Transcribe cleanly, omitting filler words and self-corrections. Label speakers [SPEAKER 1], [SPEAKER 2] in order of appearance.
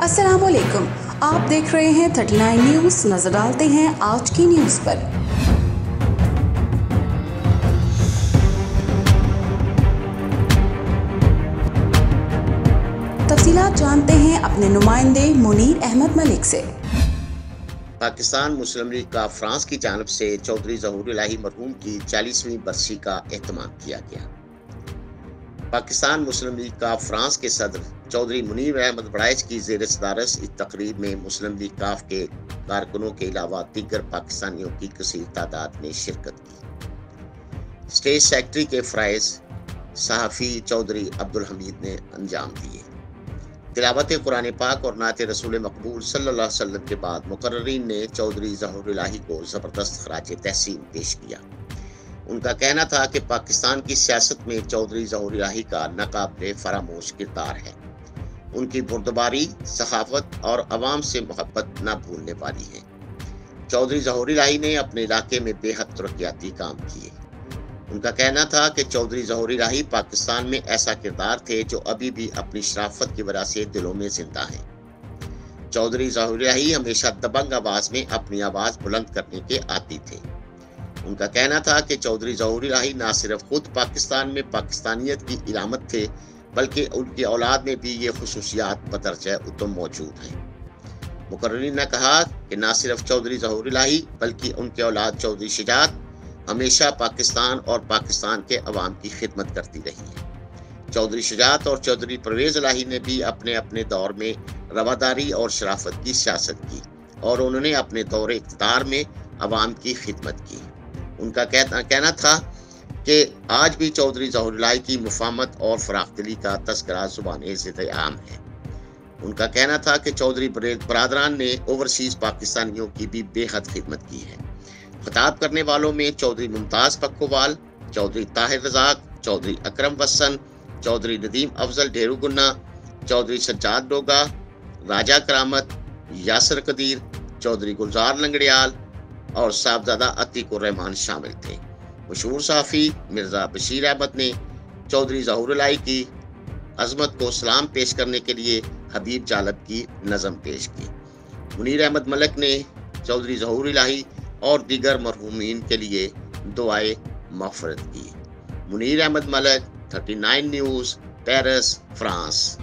[SPEAKER 1] अस्सलाम वालेकुम, आप देख रहे हैं 39 न्यूज़। नजर डालते हैं आज की न्यूज़ पर। तफसीलात जानते हैं अपने नुमाइंदे मुनीर अहमद मलिक से।
[SPEAKER 2] पाकिस्तान मुस्लिम लीग का फ्रांस की जानिब से चौधरी ज़हूर इलाही मरहूम की 40वीं बरसी का एहतमाम किया गया। पाकिस्तान मुस्लिम लीग का फ्रांस के सदर चौधरी मुनीर अहमद बड़ाइच की ज़ेर सदारत इस तकरीब में मुस्लिम लीग काफ के कारकुनों के अलावा दीगर पाकिस्तानियों की कसीर तादाद ने शिरकत की। स्टेट सेक्रेटरी के फ़राइज़ सहाफ़ी चौधरी अब्दुल हमीद ने अंजाम दिए। तिलावत कुरान पाक और नात रसूल मकबूल सल्लल्लाहु अलैहि वसल्लम के बाद मुकर्ररीन ने चौधरी ज़हूर इलाही को ज़बरदस्त खराज तहसीन पेश किया। उनका कहना था कि पाकिस्तान की सियासत में चौधरी ज़हूर इलाही का नाकाबिले फरामोश किरदार है। उनकी बुर्दबारी, सखावत और अवाम से मोहब्बत न भूलने वाली है। चौधरी ज़हूर इलाही ने अपने इलाके में बेहद तरक्याती काम किए। उनका कहना था कि चौधरी ज़हूर इलाही पाकिस्तान में ऐसा किरदार थे जो अभी भी अपनी शराफत की वजह से दिलों में जिंदा हैं। चौधरी ज़हूर इलाही हमेशा दबंग आवाज में अपनी आवाज बुलंद करने के आदी थे। उनका कहना था कि चौधरी ज़हूर इलाही न सिर्फ खुद पाकिस्तान में पाकिस्तानियत की इलामत थे, बल्कि उनकी औलाद में भी ये खुसूसियात बदरजा उत्तम मौजूद हैं। मुकर्ररीन ने कहा कि न सिर्फ चौधरी ज़हूर इलाही बल्कि उनके औलाद चौधरी शुजात हमेशा पाकिस्तान और पाकिस्तान के अवाम की खिदमत करती रही है। चौधरी शुजात और चौधरी परवेज इलाही ने भी अपने अपने दौर में रवादारी और शराफत की सियासत की और उन्होंने अपने दौर इक़्तिदार में अवाम की खिदमत की। उनका कहना था कि आज भी चौधरी ज़हूर इलाही की मुफाहमत और फराखदिली का तस्करा ज़ुबान ज़िद आम है। उनका कहना था कि चौधरी बरादरान ने ओवरसीज पाकिस्तानियों की भी बेहद खिदमत की है। खिताब करने वालों में चौधरी मुमताज़ पक्कोवाल, चौधरी ताहिर रज़ाक, चौधरी अकरम वसन, चौधरी नदीम अफजल ढेरुगुन्ना, चौधरी सज्जाद डोगा, राजा करामत, यासर कदीर, चौधरी गुलजार लंगड़ियाल और साहबजादा अतीकुर रहमान शामिल थे। मशहूर सहाफ़ी मिर्ज़ा बशीर अहमद ने चौधरी ज़हूर इलाही की अज़मत को सलाम पेश करने के लिए हबीब जालब की नज़म पेश की। मुनीर अहमद मलिक ने चौधरी ज़हूर इलाही और दीगर मरहूमीन के लिए दुआए मग़फ़िरत की। Munir Ahmad Malik, 39 news, Paris, France.